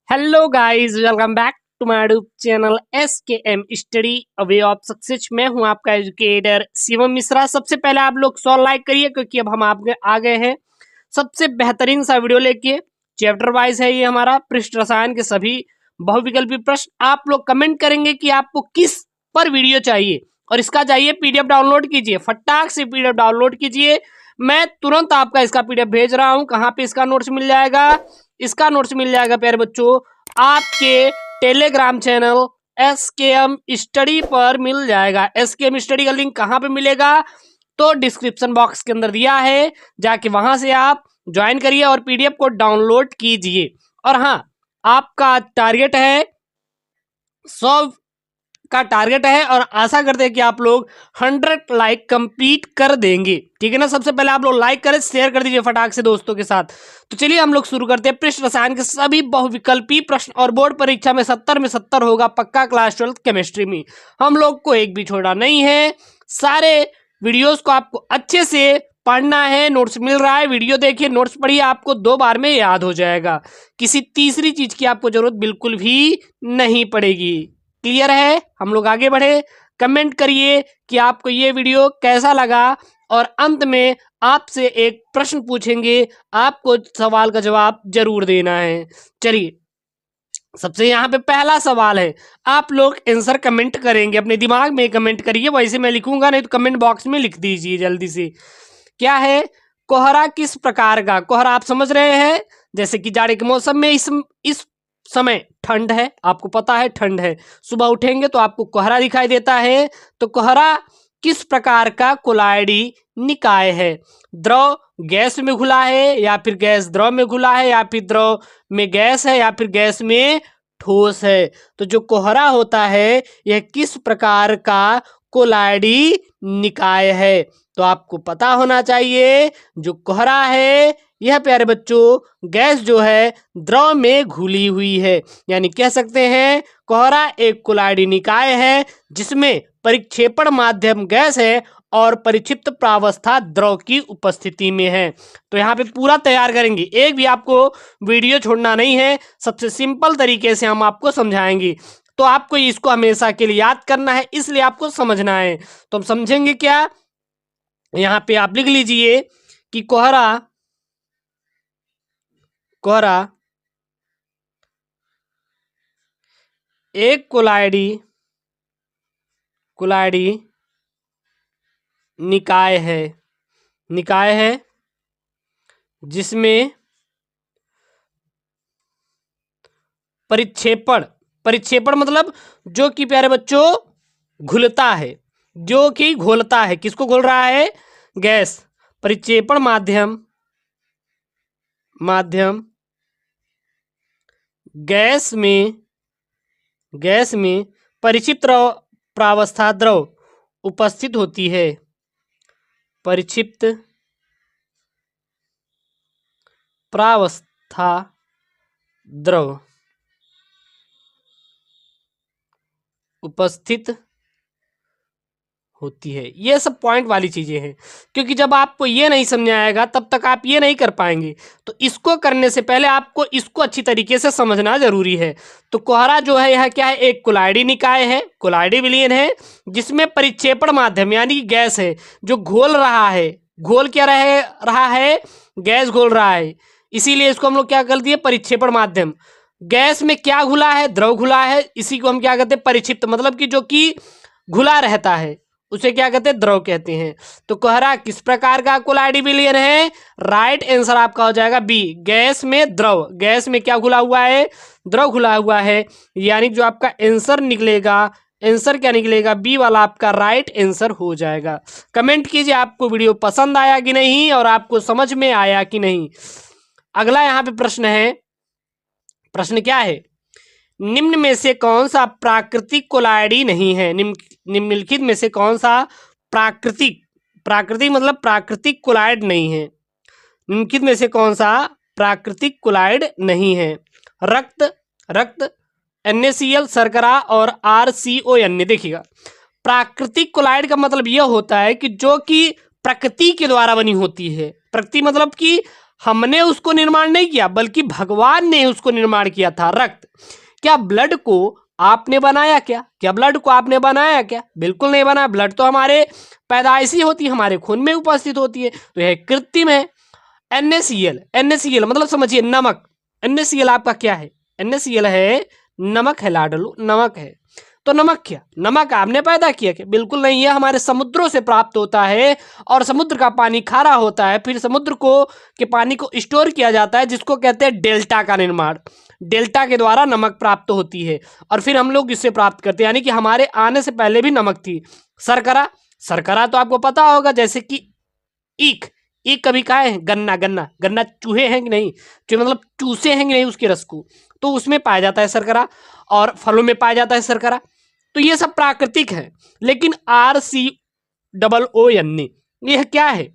Hello guys, welcome back to my YouTube channel SKM study a way of success. मैं हूं आपका educator Shivam Mishra. सबसे पहले आप लोग 100 लाइक करिए क्योंकि अब हम आपके आ गए हैं सबसे बेहतरीन सा वीडियो लेके। चैप्टर वाइज है ये हमारा पृष्ठ रसायन के सभी बहुविकल्पी प्रश्न। आप लोग कमेंट करेंगे कि आपको किस पर वीडियो चाहिए और इसका चाहिए PDF डाउनलोड कीजिए, फटाक से PDF डाउनलोड कीजिए। मैं तुरंत आपका इसका PDF भेज रहा हूं। कहाँ पे इसका नोट्स मिल जाएगा? इसका नोट्स मिल जाएगा प्यारे बच्चों आपके टेलीग्राम चैनल SKM स्टडी पर मिल जाएगा। SKM स्टडी का लिंक कहाँ पे मिलेगा? तो डिस्क्रिप्शन बॉक्स के अंदर दिया है, जाके वहां से आप ज्वाइन करिए और PDF को डाउनलोड कीजिए। और हाँ, आपका टारगेट है 100 का टारगेट है और आशा करते हैं कि आप लोग 100 लाइक कंप्लीट कर देंगे। ठीक है ना? सबसे पहले आप लोग लाइक करें, शेयर कर दीजिए फटाक से दोस्तों के साथ। तो चलिए हम लोग शुरू करते हैं पृष्ठ रसायन के सभी बहुविकल्पी प्रश्न। और बोर्ड परीक्षा में 70 में 70 होगा पक्का। क्लास 12 केमिस्ट्री में हम लोग को एक भी छोड़ा नहीं है। सारे वीडियोस को आपको अच्छे से पढ़ना है। नोट्स मिल रहा है, वीडियो देखिए, नोट्स पढ़िए, आपको 2 बार में याद हो जाएगा। किसी तीसरी चीज की आपको जरूरत बिल्कुल भी नहीं पड़ेगी। क्लियर है? हम लोग आगे बढ़े। कमेंट करिए कि आपको ये वीडियो कैसा लगा और अंत में आपसे एक प्रश्न पूछेंगे, आपको सवाल का जवाब जरूर देना है। चलिए, सबसे यहाँ पे पहला सवाल है। आप लोग आंसर कमेंट करेंगे, अपने दिमाग में कमेंट करिए, वैसे मैं लिखूंगा नहीं तो कमेंट बॉक्स में लिख दीजिए जल्दी से। क्या है? कोहरा किस प्रकार का? कोहरा आप समझ रहे हैं, जैसे कि जाड़े के मौसम में इस समय ठंड है, आपको पता है ठंड है, सुबह उठेंगे तो आपको कोहरा दिखाई देता है। तो कोहरा किस प्रकार का कोलायडी निकाय है? द्रव गैस में घुला है, या फिर गैस द्रव में घुला है, या फिर द्रव में गैस है, या फिर गैस में ठोस है? तो जो कोहरा होता है यह किस प्रकार का कोलायडी निकाय है? तो आपको पता होना चाहिए जो कोहरा है यह प्यारे बच्चों गैस जो है द्रव में घुली हुई है, यानी कह सकते हैं कोहरा एक कोलायडी निकाय है जिसमें परिक्षेपण माध्यम गैस है और परिक्षिप्त प्रावस्था द्रव की उपस्थिति में है। तो यहाँ पे पूरा तैयार करेंगे, एक भी आपको वीडियो छोड़ना नहीं है। सबसे सिंपल तरीके से हम आपको समझाएंगे, तो आपको इसको हमेशा के लिए याद करना है, इसलिए आपको समझना है। तो हम समझेंगे क्या? यहाँ पे आप लिख लीजिए कि कोहरा एक कोलायडी निकाय है जिसमें परिक्षेपण मतलब जो कि प्यारे बच्चों घुलता है, जो कि घोलता है। किसको घोल रहा है? गैस। परिक्षेपण माध्यम गैस में परिक्षिप्त प्रावस्था द्रव उपस्थित होती है। परिक्षिप्त प्रावस्था द्रव उपस्थित होती है। ये सब पॉइंट वाली चीजें हैं, क्योंकि जब आपको ये नहीं समझ आएगा तब तक आप ये नहीं कर पाएंगे। तो इसको करने से पहले आपको इसको अच्छी तरीके से समझना जरूरी है। तो कोहरा जो है यह क्या है? एक कोलायडी निकाय है, कोलायडी विलयन है, जिसमें परिक्षेपण माध्यम यानी कि गैस है जो घोल रहा है। घोल क्या रहा है? गैस घोल रहा है, इसीलिए इसको हम लोग क्या कर दिए? परिक्षेपण माध्यम। गैस में क्या घुला है? द्रव घुला है, इसी को हम क्या कहते हैं? परिक्षिप्त, मतलब कि जो कि घुला रहता है उसे क्या कहते हैं? द्रव कहते हैं। तो कोहरा किस प्रकार का कोलायडी विलयन है? राइट आंसर आपका हो जाएगा बी, गैस में द्रव। गैस में क्या घुला हुआ है? द्रव घुला हुआ है, यानी जो आपका आंसर निकलेगा, आंसर क्या निकलेगा? बी वाला आपका राइट आंसर हो जाएगा। कमेंट कीजिए आपको वीडियो पसंद आया कि नहीं और आपको समझ में आया कि नहीं। अगला यहाँ पे प्रश्न है। प्रश्न क्या है? निम्न में से कौन सा प्राकृतिक कोलायडी नहीं है? निम्नलिखित में से कौन सा प्राकृतिक मतलब प्राकृतिक कोलायड नहीं है? निम्नलिखित में से कौन सा प्राकृतिक कोलायड नहीं है? रक्त NaCl, शर्करा और RCON। देखिएगा, प्राकृतिक कोलायड का मतलब यह होता है कि जो कि प्रकृति के द्वारा बनी होती है। प्रकृति मतलब कि हमने उसको निर्माण नहीं किया, बल्कि भगवान ने उसको निर्माण किया था। रक्त, क्या ब्लड को आपने बनाया? क्या ब्लड को आपने बनाया? क्या बिल्कुल नहीं बनाया। ब्लड तो हमारे पैदाइशी होती है, हमारे खून में उपस्थित होती है, तो यह कृत्रिम है। NaCl मतलब समझिए नमक। NaCl आपका क्या है? NaCl है नमक, है लाडलो, नमक है। तो नमक क्या? नमक आपने पैदा किया? क्या बिल्कुल नहीं, है हमारे समुद्रों से प्राप्त होता है, और समुद्र का पानी खारा होता है, फिर समुद्र को के पानी को स्टोर किया जाता है, जिसको कहते हैं डेल्टा का निर्माण। डेल्टा के द्वारा नमक प्राप्त होती है, और फिर हम लोग इससे प्राप्त करते हैं, यानी कि हमारे आने से पहले भी नमक थी। शर्करा, शर्करा तो आपको पता होगा, जैसे कि ईख, ईख कभी खाए हैं? गन्ना, गन्ना, गन्ना चूहे हैं कि नहीं? जो मतलब चूसे हैं कि नहीं उसके रस को, तो उसमें पाया जाता है शर्करा, और फलों में पाया जाता है शर्करा। तो ये सब प्राकृतिक है। लेकिन RCOO यह क्या है?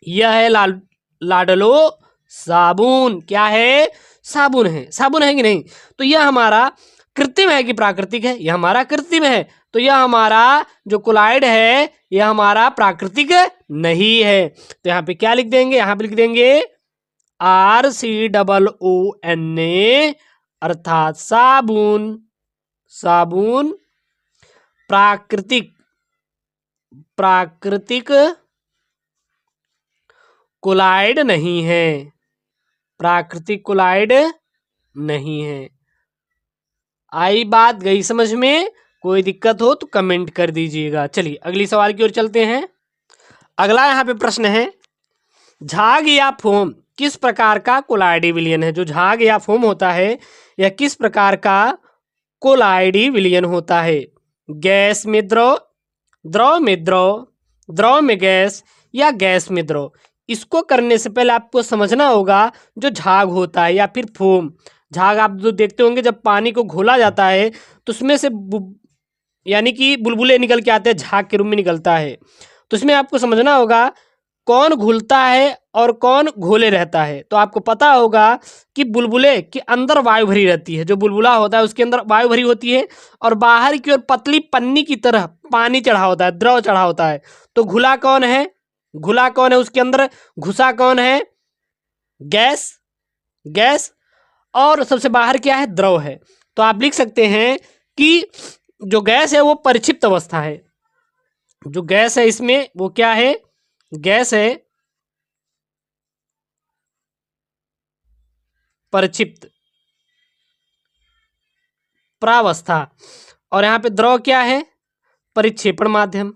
यह है लाडलो साबुन। क्या है? साबुन है। साबुन है कि नहीं? तो यह हमारा कृत्रिम है कि प्राकृतिक है? यह हमारा कृत्रिम है। तो यह हमारा जो कोलाइड है, यह हमारा प्राकृतिक नहीं है। तो यहाँ पे क्या लिख देंगे? यहाँ पे लिख देंगे RCOONA, अर्थात साबुन। साबुन प्राकृतिक, प्राकृतिक कोलाइड नहीं है। प्राकृतिक कोलाइड नहीं है। आई बात? गई समझ में? कोई दिक्कत हो तो कमेंट कर दीजिएगा। चलिए अगली सवाल की ओर चलते हैं। अगला यहाँ पे प्रश्न है, झाग या फोम किस प्रकार का कोलाइडी विलयन है? जो झाग या फोम होता है, यह किस प्रकार का कोलाइडी विलयन होता है? गैस में द्रव, द्रव में द्रव, द्रव में गैस, या गैस में द्रव? इसको करने से पहले आपको समझना होगा, जो झाग होता है या फिर फोम, झाग आप जो देखते होंगे जब पानी को घोला जाता है तो उसमें से यानी कि बुलबुले निकल के आते हैं, झाग के रूप में निकलता है। तो इसमें आपको समझना होगा कौन घुलता है और कौन घोले रहता है। तो आपको पता होगा कि बुलबुले के अंदर वायु भरी रहती है, जो बुलबुला होता है उसके अंदर वायु भरी होती है, और बाहर की ओर पतली पन्नी की तरह पानी चढ़ा होता है, द्रव चढ़ा होता है। तो घुला कौन है? घुला कौन है? उसके अंदर घुसा कौन है? Gas, gas. और सबसे बाहर क्या है? द्रव है। तो आप लिख सकते हैं कि जो गैस है वो परिक्षिप्त अवस्था है। जो गैस है इसमें वो क्या है? गैस है परिक्षिप्त प्रावस्था। और यहां पे द्रव क्या है? परिक्षेपण माध्यम,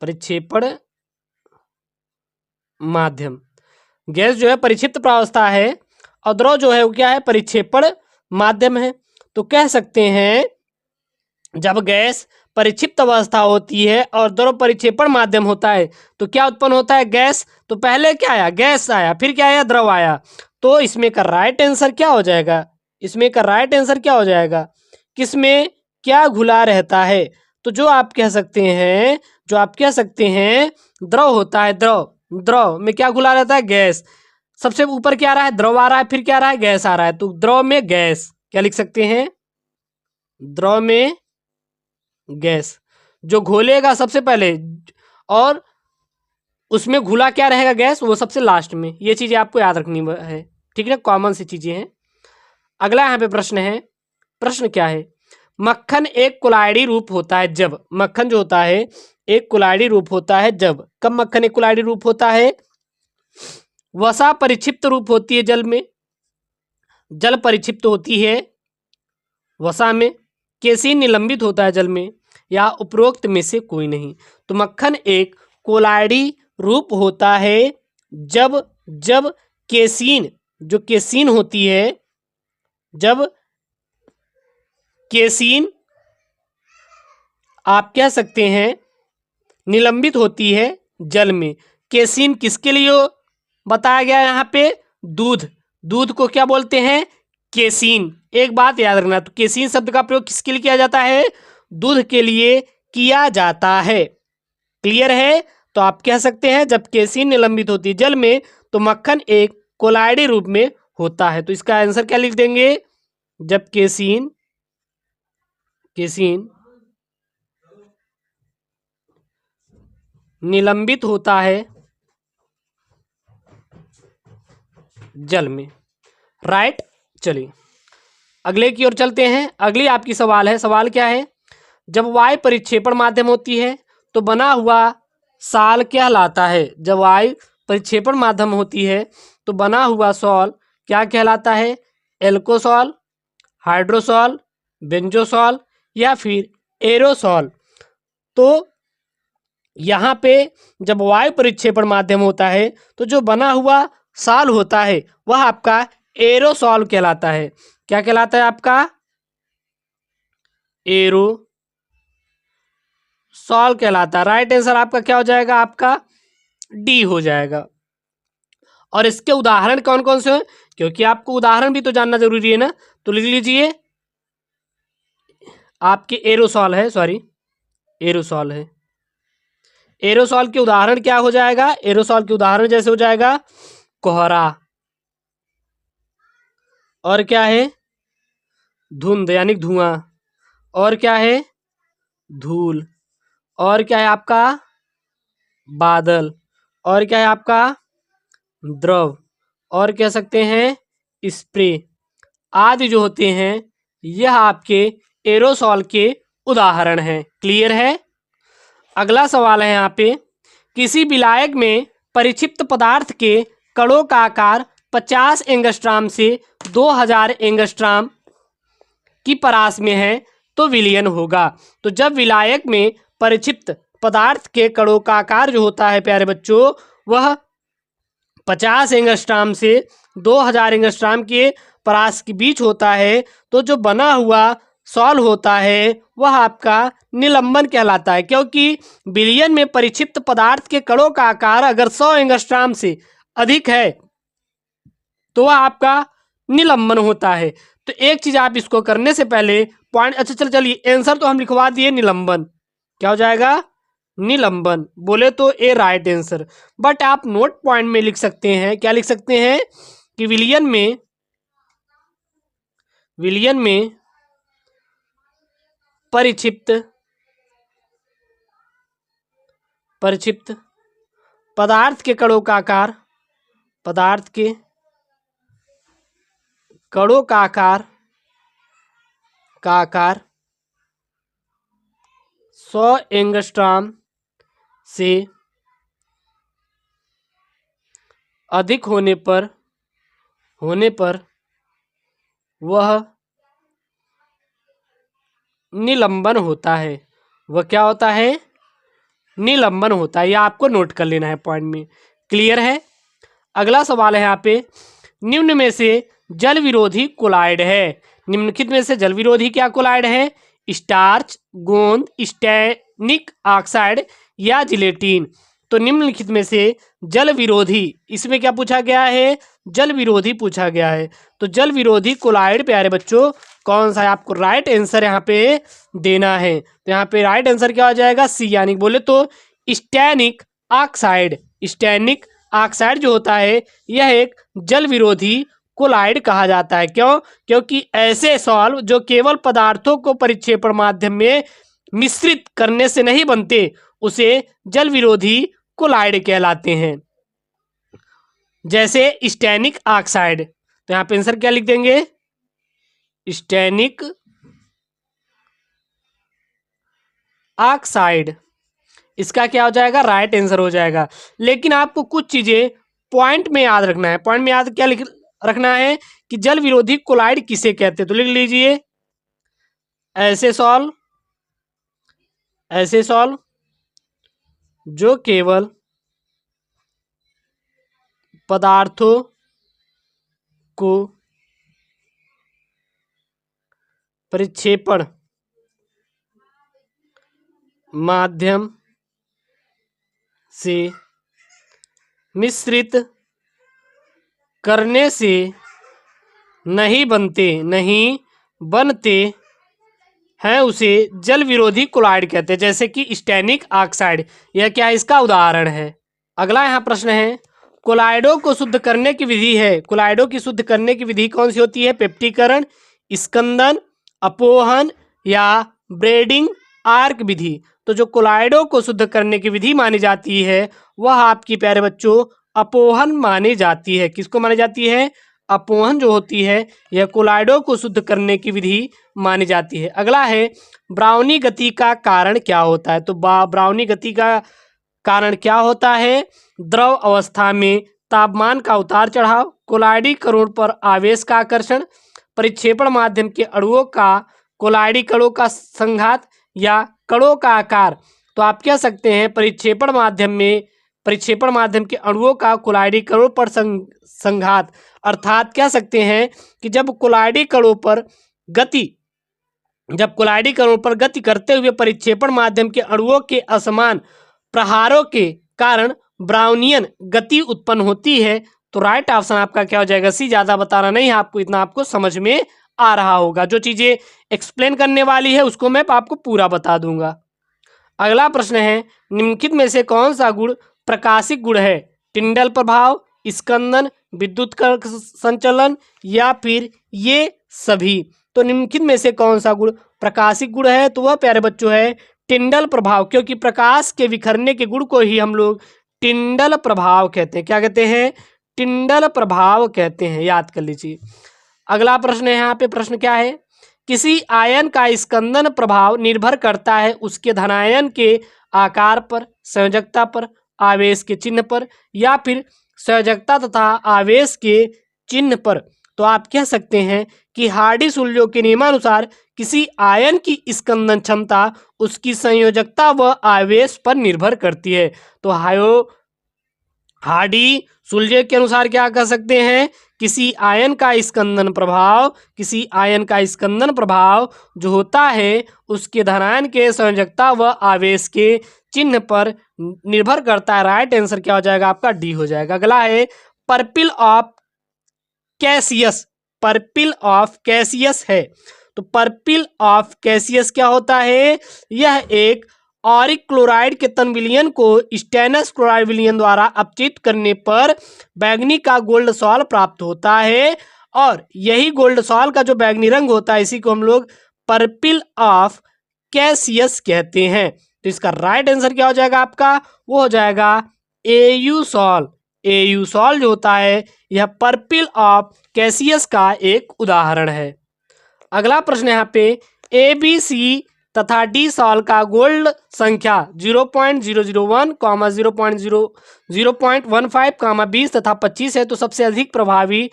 परिक्षेपण माध्यम। गैस जो है परिक्षिप्त प्रावस्था है, और द्रव जो है वो क्या है? परिक्षेपण माध्यम है। तो कह सकते हैं जब गैस परिक्षिप्त अवस्था होती है और द्रव परिक्षेपण माध्यम होता है तो क्या उत्पन्न होता है? गैस। तो पहले क्या आया? गैस आया, फिर क्या आया? द्रव आया। तो इसमें का राइट आंसर क्या हो जाएगा? इसमें का राइट आंसर क्या हो जाएगा? किसमें क्या घुला रहता है? तो जो आप कह सकते हैं, जो आप कह सकते हैं द्रव होता है, द्रव, द्रव में क्या घुला रहता है? गैस। सबसे ऊपर क्या आ रहा है? द्रव आ रहा है, फिर क्या आ रहा है? गैस आ रहा है। तो द्रव में गैस, क्या लिख सकते हैं? द्रव में गैस। जो घोलेगा सबसे पहले, और उसमें घुला क्या रहेगा? गैस, वो सबसे लास्ट में। ये चीजें आपको याद रखनी है, ठीक है ना? कॉमन सी चीजें हैं। अगला यहाँ पे प्रश्न है। प्रश्न क्या है? मक्खन एक कुलाइडी रूप होता है जब, मक्खन जो होता है एक कुलाइडी रूप होता है जब। कब मक्खन एक कुलाइडी रूप होता है? वसा परिक्षिप्त रूप होती है जल में, जल परिक्षिप्त होती है वसा में, केसीन निलंबित होता है जल में, या उपरोक्त में से कोई नहीं। तो मक्खन एक कोलाइडी रूप होता है जब, जब केसीन, जो केसीन होती है, जब केसीन आप कह सकते हैं निलंबित होती है जल में। केसीन किसके लिए बताया गया यहाँ पे? दूध। दूध को क्या बोलते हैं? केसीन। एक बात याद रखना, तो केसीन शब्द का प्रयोग किसके लिए किया जाता है? दूध के लिए किया जाता है। क्लियर है? तो आप कह सकते हैं जब केसीन निलंबित होती है जल में तो मक्खन एक कोलाइडी रूप में होता है। तो इसका आंसर क्या लिख देंगे? जब केसीन, केसीन निलंबित होता है, जल में, राइट। चलिए अगले की ओर चलते हैं। अगली आपकी सवाल है, सवाल क्या है, जब वायु परिक्षेपण माध्यम होती है तो बना हुआ सॉल कहलाता है। जब वायु परिक्षेपण माध्यम होती है तो बना हुआ सॉल क्या कहलाता है, एल्कोसॉल, हाइड्रोसॉल, बेंजोसॉल या फिर एरोसॉल। तो यहाँ पे जब वायु परिक्षेपण माध्यम होता है तो जो बना हुआ सॉल होता है वह आपका एरोसॉल कहलाता है। क्या कहलाता है आपका, एरोसॉल कहलाता है। राइट आंसर आपका क्या हो जाएगा, आपका डी हो जाएगा। और इसके उदाहरण कौन कौन से हैं, क्योंकि आपको उदाहरण भी तो जानना जरूरी है ना, तो लिख लीजिए आपके एरोसॉल है, सॉरी एरोसॉल है। एरोसॉल के उदाहरण क्या हो जाएगा, एरोसॉल के उदाहरण जैसे हो जाएगा कोहरा, और क्या है धुंध यानी धुआं, और क्या है धूल, और क्या है आपका बादल, और क्या है आपका द्रव, और कह सकते हैं स्प्रे आदि जो होते हैं यह आपके एरोसॉल के उदाहरण हैं। क्लियर है। अगला सवाल है यहाँ पे, किसी विलायक में परिक्षिप्त पदार्थ के कणों का आकार 50 एंगस्ट्राम से 2000 एंगस्ट्राम की परास में है तो विलयन होगा। तो जब विलायक में परिक्षिप्त पदार्थ के कणों का आकार जो होता है प्यारे बच्चों वह 50 एंगस्ट्राम से 2000 एंगस्ट्राम के परास के बीच होता है तो जो बना हुआ सॉल होता है वह आपका निलंबन कहलाता है, क्योंकि विलयन में परिक्षिप्त पदार्थ के कणों का आकार अगर 100 एंगस्ट्राम से अधिक है तो वह आपका निलंबन होता है। तो एक चीज आप इसको करने से पहले पॉइंट, अच्छा चलिए आंसर तो हम लिखवा दिए निलंबन, क्या हो जाएगा निलंबन, बोले तो ए राइट आंसर। बट आप नोट पॉइंट में लिख सकते हैं, क्या लिख सकते हैं कि विलयन में परिक्षिप्त पदार्थ के कणों का आकार, पदार्थ के कणों का आकार 100 एंगस्ट्राम से अधिक होने पर वह निलंबन होता है। वह क्या होता है, निलंबन होता है। यह आपको नोट कर लेना है पॉइंट में। क्लियर है। अगला सवाल है यहाँ पे, निम्न में से जल विरोधी कोलाइड है। निम्नलिखित में से जल विरोधी क्या कोलाइड है, स्टार्च, गोंद, स्टेनिक ऑक्साइड या जिलेटिन। तो निम्नलिखित में से जल विरोधी, इसमें क्या पूछा गया है, जल विरोधी पूछा गया है। तो जल विरोधी कोलाइड प्यारे बच्चों कौन सा है, आपको राइट आंसर यहाँ पे देना है। तो यहाँ पे राइट आंसर क्या हो जाएगा, सी, यानी बोले तो स्टेनिक ऑक्साइड। स्टेनिक ऑक्साइड जो होता है यह एक जल विरोधी कोलाइड कहा जाता है। क्यों, क्योंकि ऐसे सॉल्व जो केवल पदार्थों को परिक्षेपण माध्यम में मिश्रित करने से नहीं बनते उसे जल विरोधी कोलाइड कहलाते हैं, जैसे स्टेनिक ऑक्साइड। तो यहाँ पे आंसर क्या लिख देंगे, स्टेनिक ऑक्साइड, इसका क्या हो जाएगा, राइट आंसर हो जाएगा। लेकिन आपको कुछ चीजें पॉइंट में याद रखना है। पॉइंट में याद क्या लिख रखना है कि जल विरोधी कोलाइड किसे कहते हैं। तो लिख लीजिए ऐसे सॉल्व जो केवल पदार्थों को परिक्षेपण माध्यम से मिश्रित करने से नहीं बनते हैं उसे जल विरोधी कोलाइड कहते हैं, जैसे कि स्टेनिक ऑक्साइड। यह क्या है, इसका उदाहरण है। अगला यहाँ प्रश्न है, कोलाइडों को शुद्ध करने की विधि है। कोलाइडों की शुद्ध करने की विधि कौन सी होती है, पेप्टीकरण, स्कंदन, अपोहन या ब्रेडिंग आर्क विधि। तो जो कोलाइडों को शुद्ध करने की विधि मानी जाती है वह आपकी प्यारे बच्चों अपोहन मानी जाती है। किसको मानी जाती है? अपोहन जो होती है यह कोलाइडों को शुद्ध करने की विधि मानी जाती है। अगला है ब्राउनी गति का कारण क्या होता है? तो ब्राउनी गति का कारण क्या होता है? द्रव अवस्था में तापमान का उतार चढ़ाव, कोलाइडी कणों पर आवेश का आकर्षण, परिक्षेपण माध्यम के अणुओं का कोलाइडी कणों का संघात या कणों का आकार। तो आप कह सकते हैं परिक्षेपण माध्यम के अणुओं का कोलाइडी कणों पर संघात, अर्थात कह सकते हैं कि जब कोलाइडी कणों पर गति करते हुए परिक्षेपण माध्यम के अणुओं के असमान प्रहारों के कारण ब्राउनियन गति उत्पन्न होती है। तो राइट ऑप्शन आपका क्या हो जाएगा? सी। ज़्यादा बताना नहीं है आपको, इतना आपको समझ में आ रहा होगा। जो चीज़ें एक्सप्लेन करने वाली है उसको मैं आपको पूरा बता दूंगा। अगला प्रश्न है निम्नलिखित में से कौन सा गुण प्रकाशिक गुण है? टिंडल प्रभाव, स्कंदन, विद्युत संचलन या फिर ये सभी। तो निम्नलिखित में से कौन सा गुण प्रकाशिक गुण है? तो वह प्यारे बच्चों है टिंडल प्रभाव, क्योंकि प्रकाश के विखरने के गुण को ही हम लोग टिंडल प्रभाव कहते हैं। क्या कहते हैं? टिंडल प्रभाव कहते हैं, याद कर लीजिए। अगला प्रश्न है, यहाँ पे प्रश्न क्या है? किसी आयन का स्कंदन प्रभाव निर्भर करता है उसके धनायन के आकार पर, संयोजकता पर, आवेश के चिन्ह पर या फिर संयोजकता तथा आवेश के चिन्ह पर। तो आप कह सकते हैं कि हार्डी-सुल्ज़ो के नियमानुसार किसी आयन की स्कंदन क्षमता उसकी संयोजकता व आवेश पर निर्भर करती है। तो हार्डी-सुल्ज़ो के अनुसार क्या कह सकते हैं? किसी आयन का स्कंदन प्रभाव जो होता है उसके धनायन के संयोजकता व आवेश के चिन्ह पर निर्भर करता है। राइट आंसर क्या हो जाएगा? आपका डी हो जाएगा। अगला है पर्पिल ऑफ कैसियस है। तो पर्पिल ऑफ कैसियस क्या होता है? यह एक ऑरिक क्लोराइड के तन विलयन को स्टेनस क्लोराइड विलयन द्वारा अपचित करने पर बैंगनी का गोल्ड सॉल प्राप्त होता है, और यही गोल्ड सॉल का जो बैंगनी रंग होता है इसी को हम लोग पर्पिल ऑफ कैसियस कहते हैं। तो इसका राइट आंसर क्या हो जाएगा आपका? वो हो जाएगा एयू सॉल जो होता है यह पर्पिल ऑफ कैसियस का एक उदाहरण है। अगला प्रश्न यहाँ पे ए बी सी तथा डी सॉल का गोल्ड संख्या 0.001, 0.15, 20 तथा 25 है। तो सबसे अधिक प्रभावी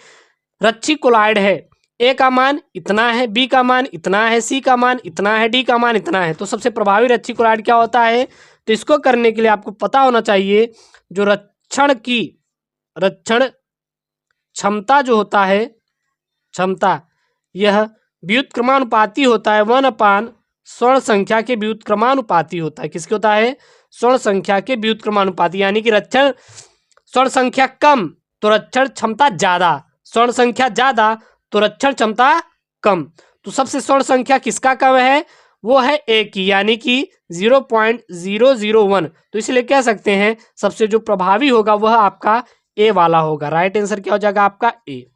रच्छी कोलाइड है। ए का मान इतना है, बी का मान इतना है, सी का मान इतना है, डी का मान इतना है। तो सबसे प्रभावी रच्छी कोलाइड क्या होता है? तो इसको करने के लिए आपको पता होना चाहिए जो रक्षण क्षमता जो होता है, यह व्युत्क्रमानुपाती होता है, 1/स्वर्ण संख्या के व्युत्क्रमानुपाती होता है। किसके होता है? स्वर्ण संख्या के व्युत्क्रमानुपाती, यानी कि रक्षण स्वर्ण संख्या कम तो रक्षण क्षमता ज्यादा, स्वर्ण संख्या ज्यादा तो रक्षण क्षमता कम। तो सबसे स्वर्ण संख्या किसका कम है? वो है ए की, यानी कि 0.001। तो इसलिए कह सकते हैं सबसे जो प्रभावी होगा वह आपका ए वाला होगा। राइट आंसर क्या हो जाएगा आपका? ए।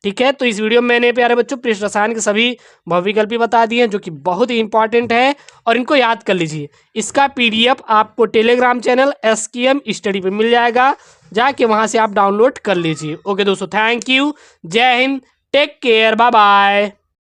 ठीक है, तो इस वीडियो में मैंने प्यारे बच्चों पृष्ठ रसायन के सभी बहुविकल्पी बता दिए हैं जो कि बहुत ही इंपॉर्टेंट है, और इनको याद कर लीजिए। इसका पीडीएफ आपको टेलीग्राम चैनल SKM स्टडी पे मिल जाएगा, जाके वहां से आप डाउनलोड कर लीजिए। ओके दोस्तों, थैंक यू, जय हिंद, टेक केयर, बाय बाय।